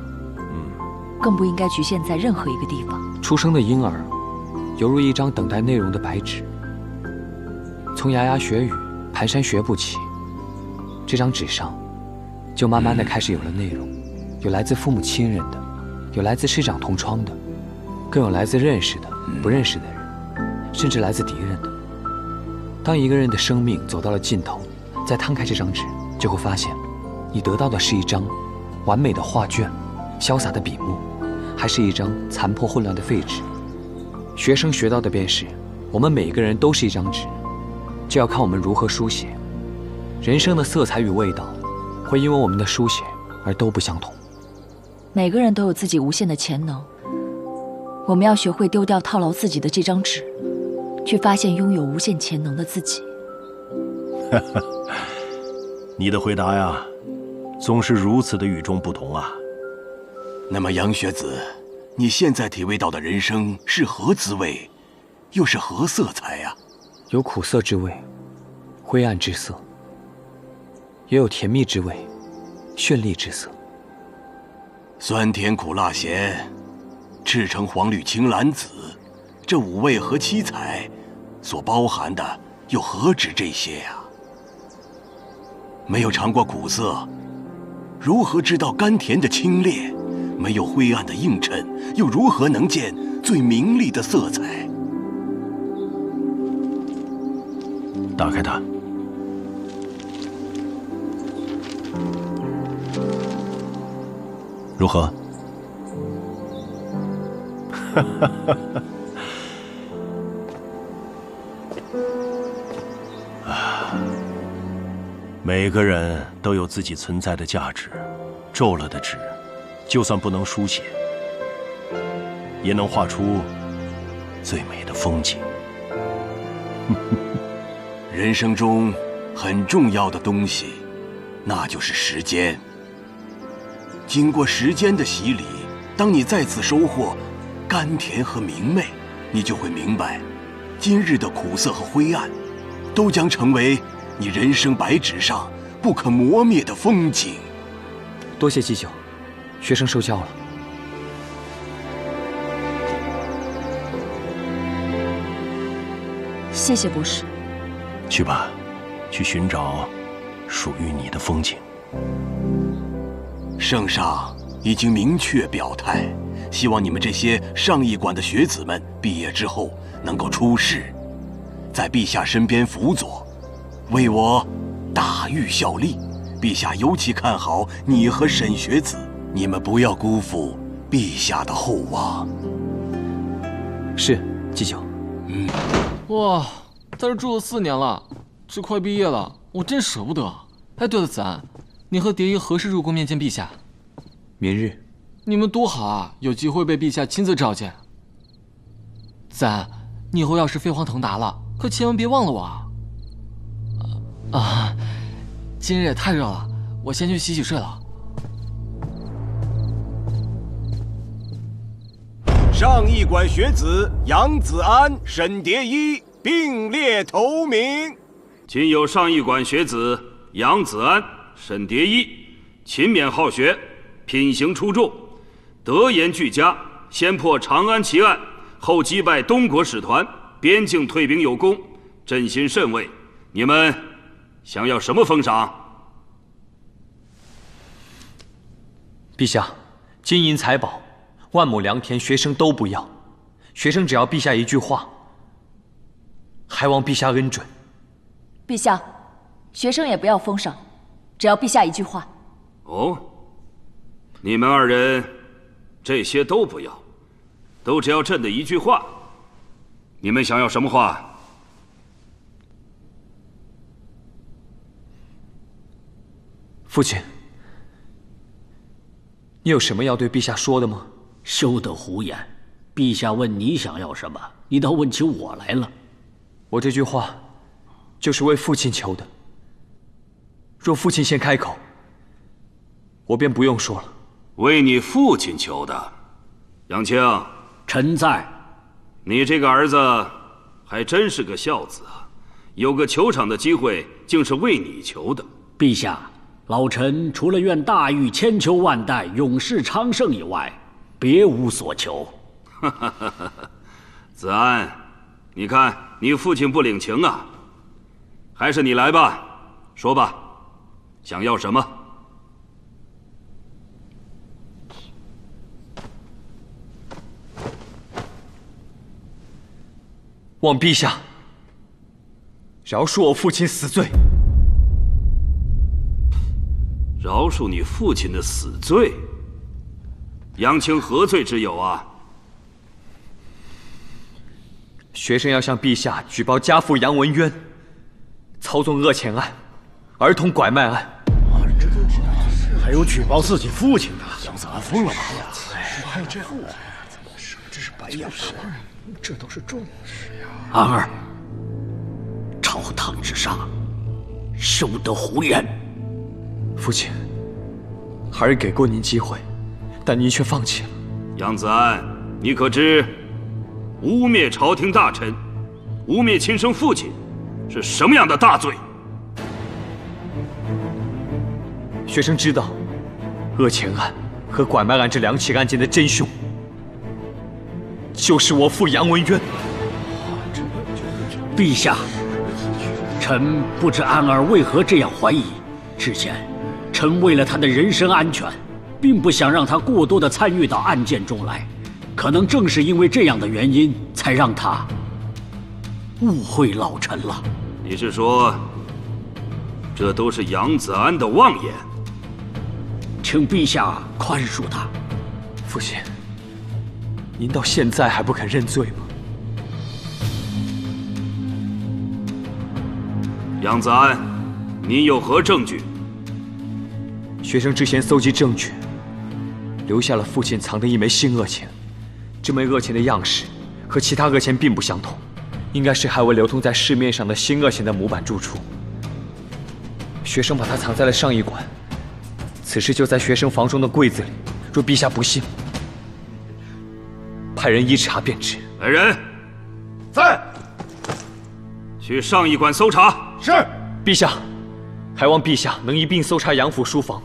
更不应该局限在任何一个地方。出生的婴儿，犹如一张等待内容的白纸，从牙牙学语、蹒跚学步起，这张纸上，就慢慢的开始有了内容。有来自父母亲人的，有来自师长同窗的，更有来自认识的、不认识的人，甚至来自敌人的。当一个人的生命走到了尽头，再摊开这张纸，就会发现，你得到的是一张完美的画卷、潇洒的笔墨，还是一张残破混乱的废纸。学生学到的便是，我们每个人都是一张纸，就要看我们如何书写。人生的色彩与味道，会因为我们的书写而都不相同。每个人都有自己无限的潜能，我们要学会丢掉套牢自己的这张纸，去发现拥有无限潜能的自己。你的回答呀，总是如此的与众不同啊。那么杨学子，你现在体味到的人生是何滋味，又是何色彩呀？有苦涩之味，灰暗之色，也有甜蜜之味，绚丽之色。酸甜苦辣咸，赤橙黄绿青蓝紫，这五味和七彩所包含的又何止这些呀？没有尝过苦涩，如何知道甘甜的清冽？没有灰暗的映衬，又如何能见最明丽的色彩？打开它。如何？每个人都有自己存在的价值，皱了的纸，就算不能书写，也能画出最美的风景。人生中很重要的东西，那就是时间。经过时间的洗礼，当你再次收获甘甜和明媚，你就会明白，今日的苦涩和灰暗，都将成为你人生白纸上不可磨灭的风景。多谢祭酒，学生受教了。谢谢博士。去吧，去寻找属于你的风景。圣上已经明确表态，希望你们这些上艺馆的学子们毕业之后能够出仕，在陛下身边辅佐，为我大狱效力。陛下尤其看好你和沈学子，你们不要辜负陛下的厚望。是，祭酒。哇，在这住了4年了，这快毕业了，我真舍不得。哎，对了，子安，你和蝶衣何时入宫面见陛下？明日。你们多好啊，有机会被陛下亲自召见。子安，你以后要是飞黄腾达了，可千万别忘了我啊！今日也太热了，我先去洗洗睡了。上艺馆学子杨子安、沈蝶衣并列头名。今有上艺馆学子杨子安、沈蝶衣，勤勉好学，品行出众，德言俱佳，先破长安奇案，后击败东国使团，边境退兵有功，朕心甚慰。你们想要什么封赏？陛下，金银财宝、万亩良田，学生都不要。学生只要陛下一句话，还望陛下恩准。陛下，学生也不要封赏，只要陛下一句话。哦，你们二人这些都不要，都只要朕的一句话。你们想要什么话？父亲，你有什么要对陛下说的吗？休得胡言！陛下问你想要什么，你倒问起我来了。我这句话，就是为父亲求的。若父亲先开口，我便不用说了。为你父亲求的，杨清，臣在。你这个儿子还真是个孝子啊！有个球场的机会，竟是为你求的。陛下，老臣除了愿大狱千秋万代，永世昌盛以外，别无所求。子安，你看你父亲不领情啊，还是你来吧，说吧，想要什么？望陛下饶恕我父亲死罪。饶恕你父亲的死罪？杨清何罪之有啊？学生要向陛下举报家父杨文渊操纵恶钱案、儿童拐卖案。还有举报自己父亲的。杨子安疯了吧？还有这样的，这是白养的，这都是重视呀。安儿，朝堂之上，休得胡言。父亲，孩儿给过您机会，但您却放弃了。杨子安，你可知污蔑朝廷大臣、污蔑亲生父亲是什么样的大罪？学生知道，恶钱案和拐卖案这2起案件的真凶，就是我父杨文渊。陛下，臣不知安儿为何这样怀疑。之前，臣为了他的人身安全，并不想让他过多的参与到案件中来。可能正是因为这样的原因，才让他误会老臣了。你是说，这都是杨子安的妄言？请陛下宽恕他。父亲，您到现在还不肯认罪吗？杨子安，你有何证据？学生之前搜集证据，留下了父亲藏的一枚新恶钱。这枚恶钱的样式和其他恶钱并不相同，应该是还未流通在市面上的新恶钱的模板铸出。学生把它藏在了上驿馆，此事就在学生房中的柜子里。若陛下不信，派人一查便知。来人，在。去上驿馆搜查。是。陛下，还望陛下能一并搜查杨府书房，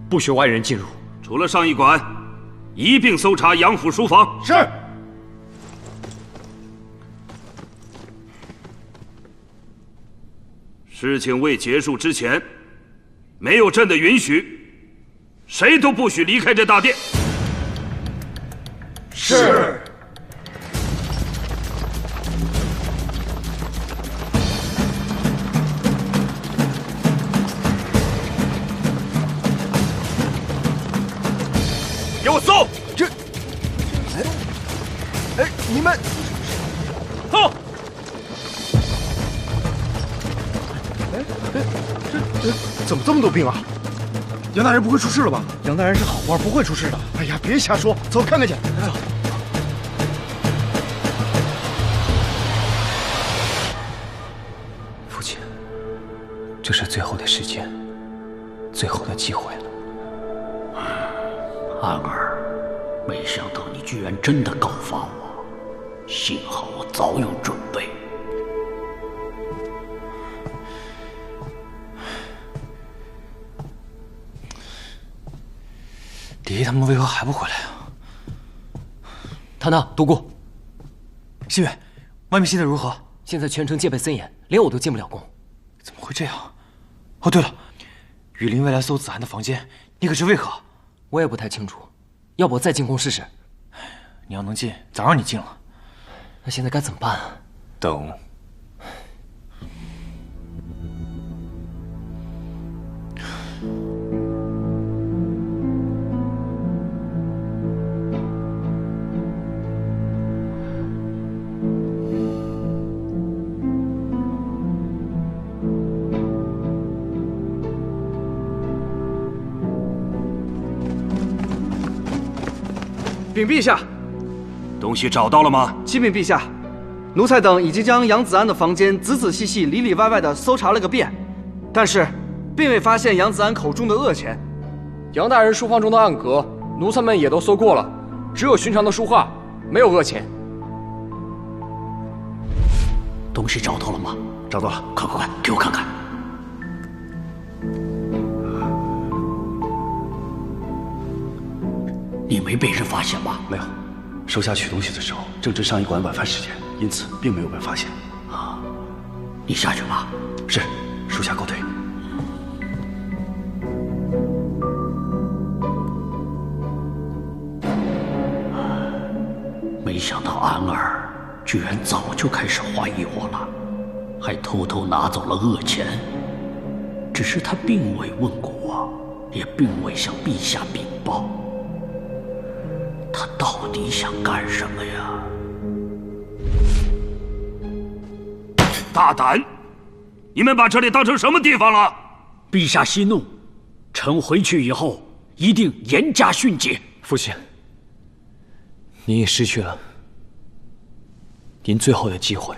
不许外人进入。除了上驿馆，一并搜查杨府书房。是。事情未结束之前，没有朕的允许，谁都不许离开这大殿。是。给我搜！这，你们，走！怎么这么多兵啊？杨大人不会出事了吧？杨大人是好官，不会出事的。哎呀，别瞎说，走，看看去。走。父亲，这是最后的时间，最后的机会了。安儿，没想到你居然真的告发我，幸好我早有准备。蝶衣他们为何还不回来啊？他呢？独孤。心远，外面现在如何？现在全城戒备森严，连我都进不了宫。怎么会这样？哦，对了，雨林未来搜子安的房间，你可知为何？我也不太清楚，要不我再进宫试试？你要能进，早让你进了。那现在该怎么办啊？等。禀陛下，东西找到了吗？启禀陛下，奴才等已经将杨子安的房间仔仔细细、里里外外的搜查了个遍，但是并未发现杨子安口中的恶钱。杨大人书房中的暗格，奴才们也都搜过了，只有寻常的书画，没有恶钱。东西找到了吗？找到了，快，给我看看。你没被人发现吧？没有，手下取东西的时候正值上驿馆晚饭时间，因此并没有被发现。啊，你下去吧。是，属下告退。没想到安儿居然早就开始怀疑我了，还偷偷拿走了恶钱。只是他并未问过我，也并未向陛下禀报。他到底想干什么呀？大胆！你们把这里当成什么地方了？陛下息怒，臣回去以后一定严加训诫。父亲，您也失去了您最后的机会。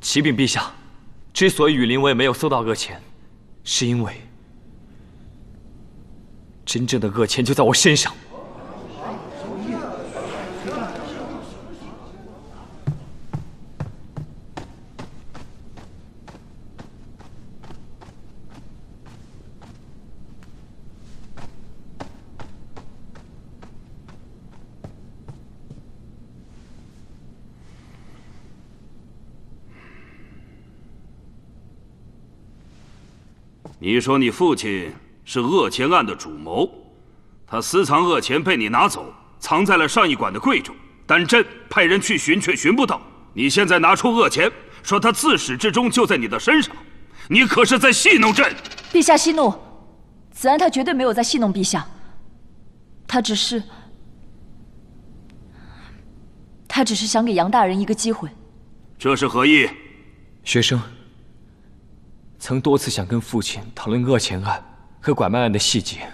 启禀陛下，之所以羽林卫没有搜到恶钱，是因为真正的恶钱就在我身上。你说你父亲是恶钱案的主谋，他私藏恶钱被你拿走，藏在了上驿馆的柜中，但朕派人去寻却寻不到。你现在拿出恶钱，说他自始至终就在你的身上，你可是在戏弄朕！陛下息怒，子安他绝对没有在戏弄陛下，他只是想给杨大人一个机会。这是何意？学生曾多次想跟父亲讨论恶钱案和拐卖案的细节，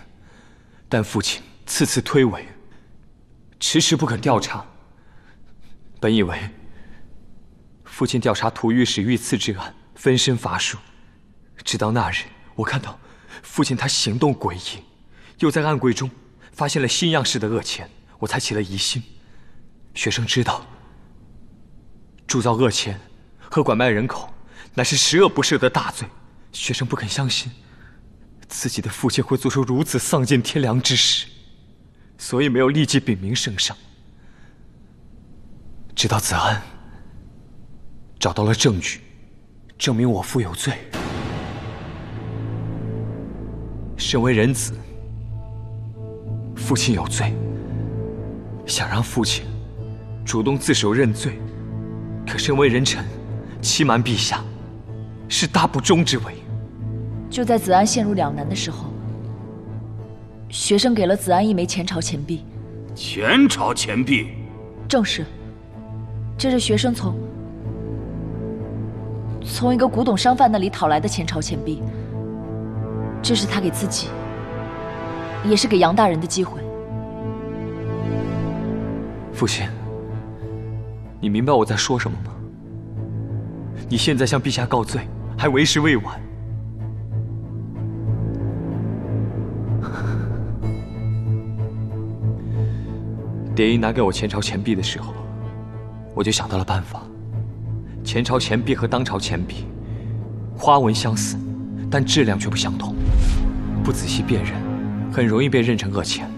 但父亲次次推诿，迟迟不肯调查。本以为父亲调查屠御史遇刺之案分身乏术，直到那日我看到父亲他行动诡异，又在案柜中发现了新样式的恶钱，我才起了疑心。学生知道，铸造恶钱和拐卖人口乃是十恶不赦的大罪。学生不肯相信自己的父亲会做出如此丧尽天良之事，所以没有立即禀明圣上。直到子安找到了证据，证明我父有罪。身为人子，父亲有罪，想让父亲主动自首认罪，可身为人臣，欺瞒陛下，是大不忠之为。就在子安陷入两难的时候，学生给了子安一枚前朝钱币。前朝钱币？正是，这是学生从一个古董商贩那里讨来的前朝钱币。这是他给自己，也是给杨大人的机会。父亲，你明白我在说什么吗？你现在向陛下告罪，还为时未晚。蝶衣拿给我前朝钱币的时候，我就想到了办法。前朝钱币和当朝钱币花纹相似，但质量却不相同，不仔细辨认，很容易被认成恶钱。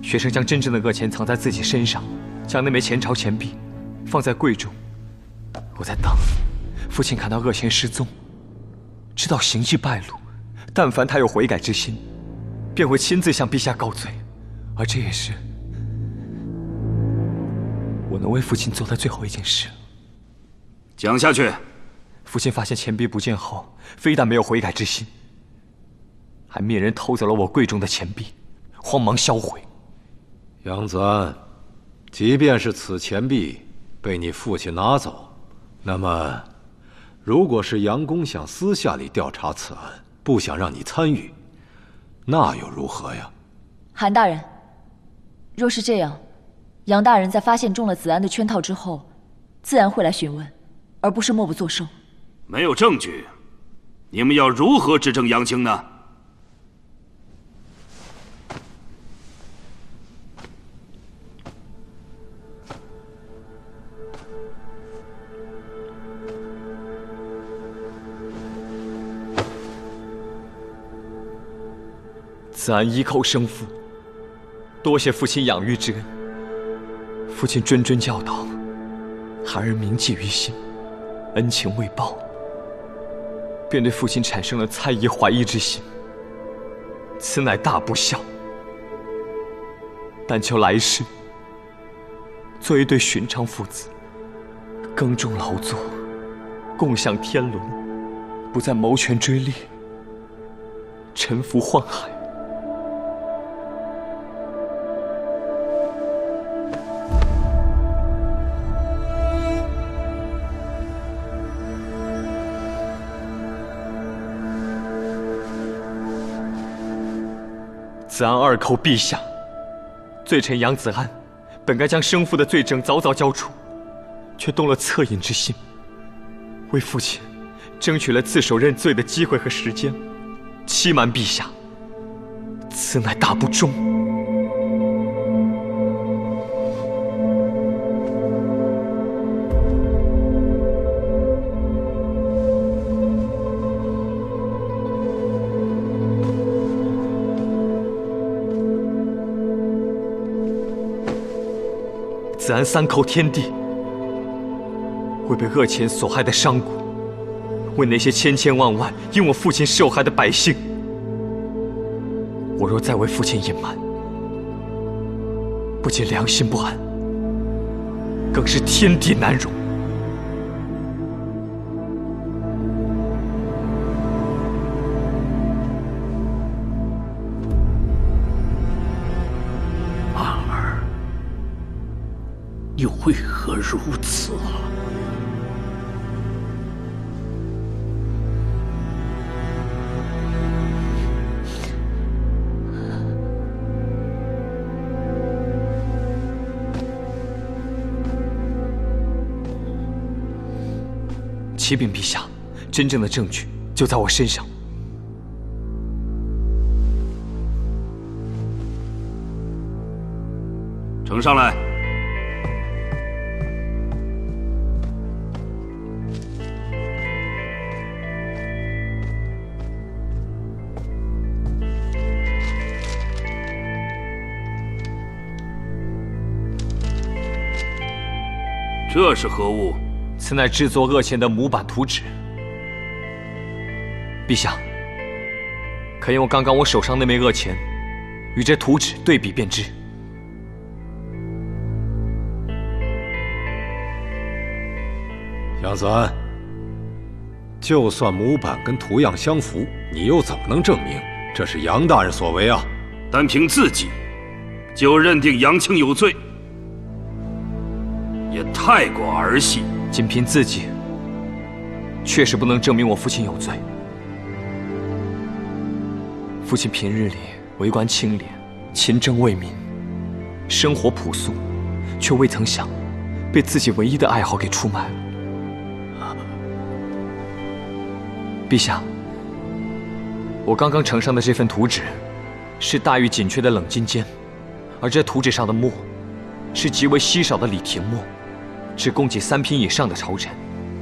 学生将真正的恶钱藏在自己身上，将那枚前朝钱币放在柜中。我在等父亲看到恶钱失踪，知道行迹败露，但凡他有悔改之心，便会亲自向陛下告罪，而这也是我能为父亲做的最后一件事。讲下去。父亲发现钱币不见后，非但没有悔改之心，还命人偷走了我柜中的钱币，慌忙销毁。杨子安，即便是此钱币被你父亲拿走，那么，如果是杨公想私下里调查此案，不想让你参与，那又如何呀？韩大人，若是这样，杨大人在发现中了子安的圈套之后，自然会来询问，而不是默不作声。没有证据，你们要如何指证杨青呢？子安依扣生父，多谢父亲养育之恩。父亲谆谆教导，孩儿铭记于心，恩情未报，便对父亲产生了猜疑怀疑之心，此乃大不孝。但求来世做一对寻常父子，耕种劳作，共享天伦，不再谋权追利，沉浮宦海。子子安二叩陛下。罪臣杨子安，本该将生父的罪证早早交出，却动了恻隐之心，为父亲争取了自首认罪的机会和时间，欺瞒陛下，此乃大不忠。子安三叩天地，为被恶钱所害的商贾，为那些千千万万因我父亲受害的百姓，我若再为父亲隐瞒，不仅良心不安，更是天地难容。又为何如此啊？启禀陛下，真正的证据就在我身上。呈上来。这是何物？此乃制作恶钱的模板图纸。陛下，可用刚刚我手上那枚恶钱，与这图纸对比便知。杨子安，就算模板跟图样相符，你又怎么能证明这是杨大人所为啊？单凭自己就认定杨庆有罪，也太过儿戏。仅凭自己，确实不能证明我父亲有罪。父亲平日里为官清廉，勤政为民，生活朴素，却未曾想被自己唯一的爱好给出卖了。陛下，我刚刚呈上的这份图纸，是大玉紧缺的冷金坚，而这图纸上的墨，是极为稀少的李廷墨。只供给3品以上的朝臣。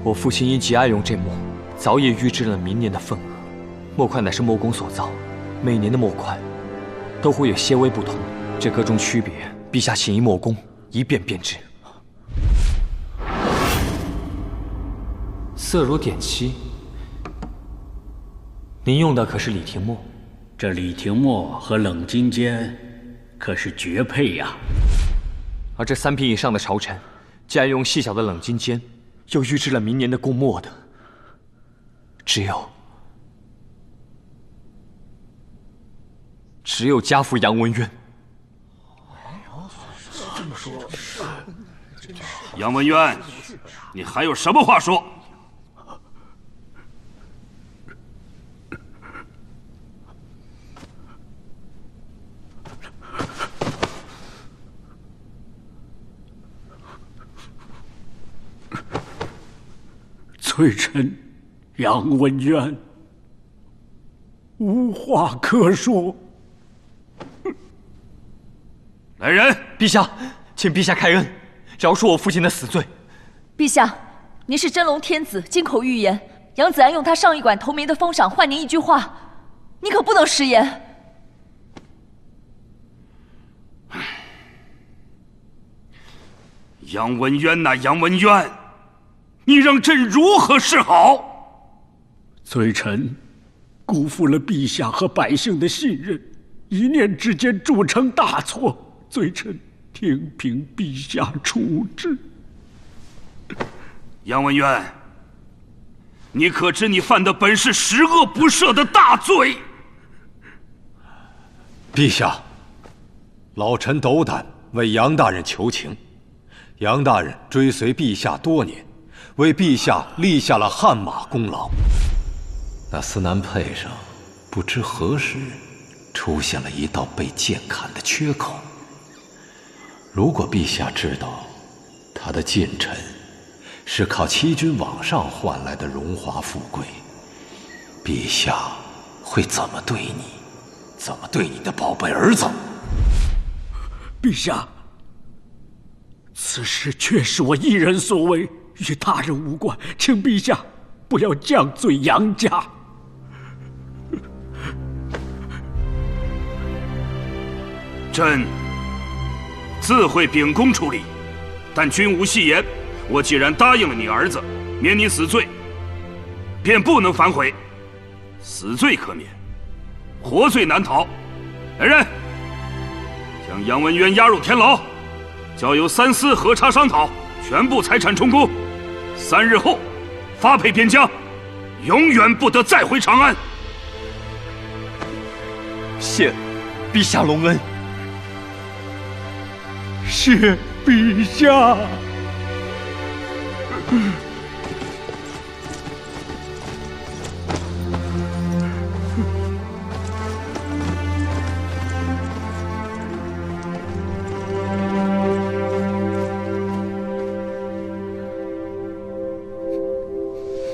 我父亲因极爱用这墨，早已预支了明年的份额。墨块乃是墨工所造，每年的墨块都会有些微不同，这各中区别，陛下请一墨工一辨便知。色如点漆，您用的可是李廷墨？这李廷墨和冷金坚可是绝配呀！而这3品以上的朝臣，既爱用细小的冷金坚，又预支了明年的供墨的，只有家父杨文渊。这么说，杨文渊，你还有什么话说？罪臣杨文渊无话可说。来人！陛下，请陛下开恩，饶恕我父亲的死罪。陛下，您是真龙天子，金口玉言，杨子安用他上一馆投名的封赏换您一句话，你可不能食言。杨文渊呐，杨文渊，你让朕如何是好？罪臣辜负了陛下和百姓的信任，一念之间铸成大错，罪臣听凭陛下处置。杨文渊，你可知你犯的本是十恶不赦的大罪？陛下，老臣斗胆为杨大人求情。杨大人追随陛下多年，为陛下立下了汗马功劳。那司南配上不知何时出现了一道被剑砍的缺口。如果陛下知道他的近臣是靠欺君罔上换来的荣华富贵，陛下会怎么对你？怎么对你的宝贝儿子？陛下，此事确是我一人所为，与他人无关，请陛下不要降罪杨家。朕自会秉公处理，但君无戏言，我既然答应了你儿子，免你死罪，便不能反悔。死罪可免，活罪难逃。来人，将杨文渊押入天牢，交由三司核查商讨，全部财产充公。3日后发配边疆，永远不得再回长安。谢陛下隆恩。谢陛下。